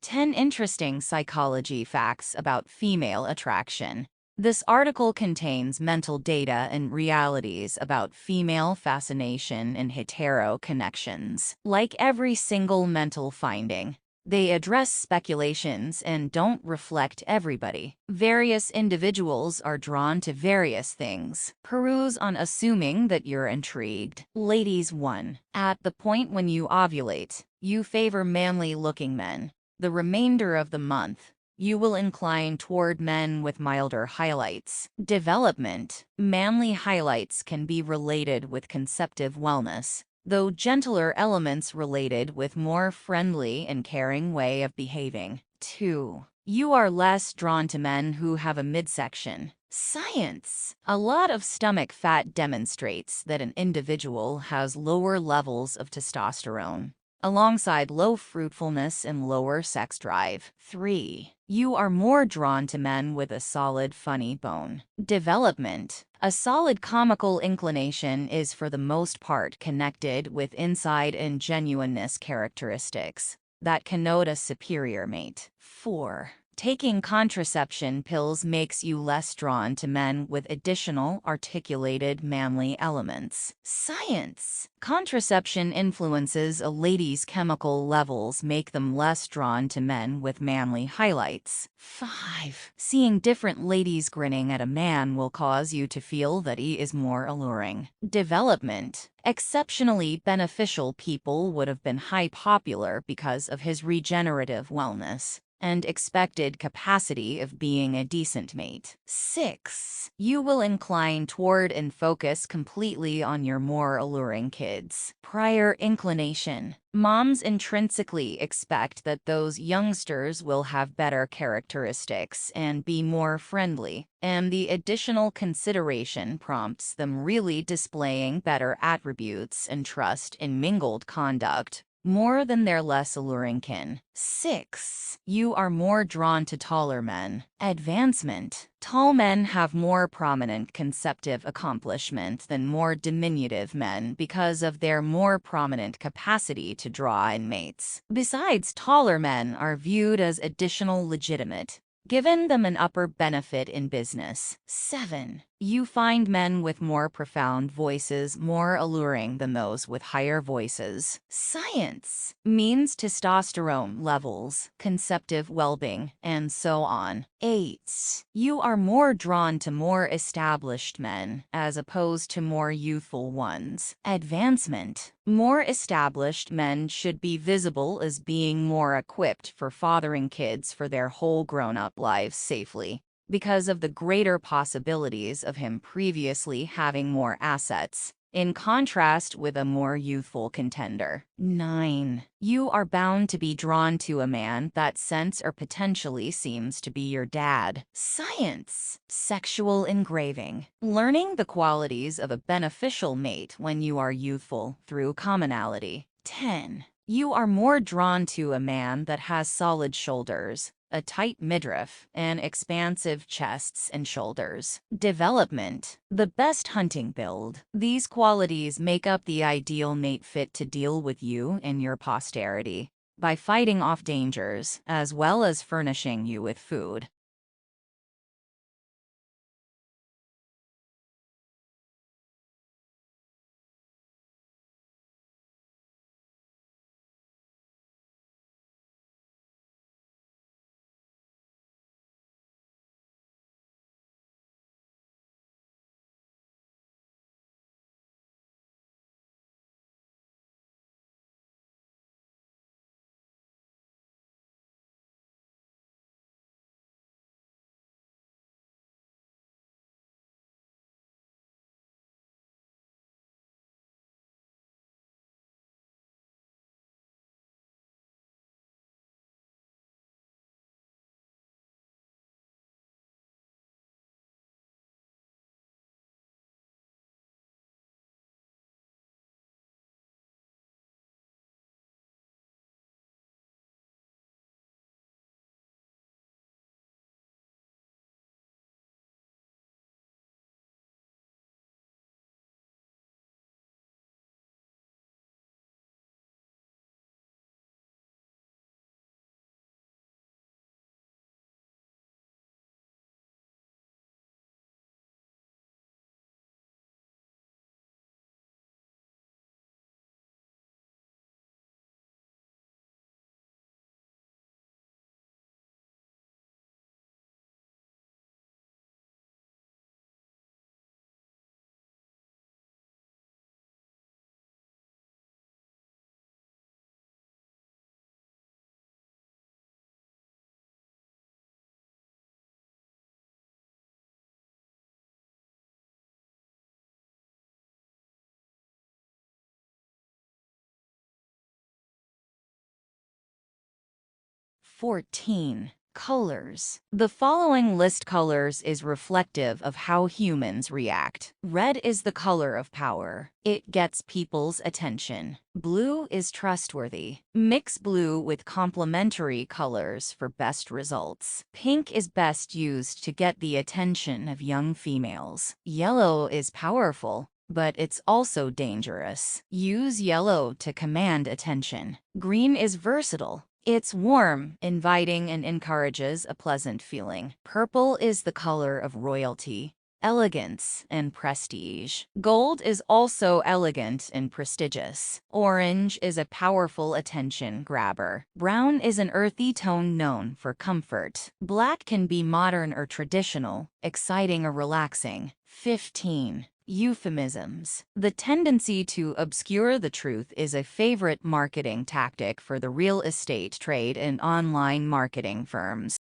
10 interesting psychology facts about female attraction. This article contains mental data and realities about female fascination and hetero connections. Like every single mental finding, they address speculations and don't reflect everybody. Various individuals are drawn to various things. Peruse on assuming that you're intrigued. Ladies 1. At the point when you ovulate, you favor manly-looking men. The remainder of the month, you will incline toward men with milder highlights. Development. Manly highlights can be related with conceptive wellness, though gentler elements related with more friendly and caring way of behaving. 2. You are less drawn to men who have a midsection. Science. A lot of stomach fat demonstrates that an individual has lower levels of testosterone, alongside low fruitfulness and lower sex drive. 3. You are more drawn to men with a solid, funny bone. Development. A solid comical inclination is for the most part connected with insight and genuineness characteristics that connote a superior mate. 4. Taking contraception pills makes you less drawn to men with additional articulated manly elements. Science. Contraception influences a lady's chemical levels, make them less drawn to men with manly highlights. 5. Seeing different ladies grinning at a man will cause you to feel that he is more alluring. Development. Exceptionally beneficial people would have been high popular because of his regenerative wellness and expected capacity of being a decent mate. 6. You will incline toward and focus completely on your more alluring kids. Prior inclination. Moms intrinsically expect that those youngsters will have better characteristics and be more friendly, and the additional consideration prompts them really displaying better attributes and trust in mingled conduct more than their less alluring kin. 6. You are more drawn to taller men. Advancement. Tall men have more prominent conceptive accomplishment than more diminutive men because of their more prominent capacity to draw in mates. Besides, taller men are viewed as additional legitimate, giving them an upper benefit in business. 7. You find men with more profound voices more alluring than those with higher voices. Science. Means testosterone levels, conceptive well-being, and so on. 8. You are more drawn to more established men as opposed to more youthful ones. Advancement. More established men should be visible as being more equipped for fathering kids for their whole grown-up lives safely, because of the greater possibilities of him previously having more assets, in contrast with a more youthful contender. 9. You are bound to be drawn to a man that sense or potentially seems to be your dad. Science. Sexual engraving. Learning the qualities of a beneficial mate when you are youthful through commonality. 10. You are more drawn to a man that has solid shoulders, a tight midriff, and expansive chests and shoulders. Development. The best hunting build. These qualities make up the ideal mate fit to deal with you and your posterity by fighting off dangers, as well as furnishing you with food. 14. Colors. The following list colors is reflective of how humans react. Red is the color of power. It gets people's attention. Blue is trustworthy. Mix blue with complementary colors for best results. Pink is best used to get the attention of young females. Yellow is powerful, but it's also dangerous. Use yellow to command attention. Green is versatile. It's warm, inviting, and encourages a pleasant feeling. Purple is the color of royalty, elegance, and prestige. Gold is also elegant and prestigious. Orange is a powerful attention grabber. Brown is an earthy tone known for comfort. Black can be modern or traditional, exciting or relaxing. 15. Euphemisms. The tendency to obscure the truth is a favorite marketing tactic for the real estate trade and online marketing firms.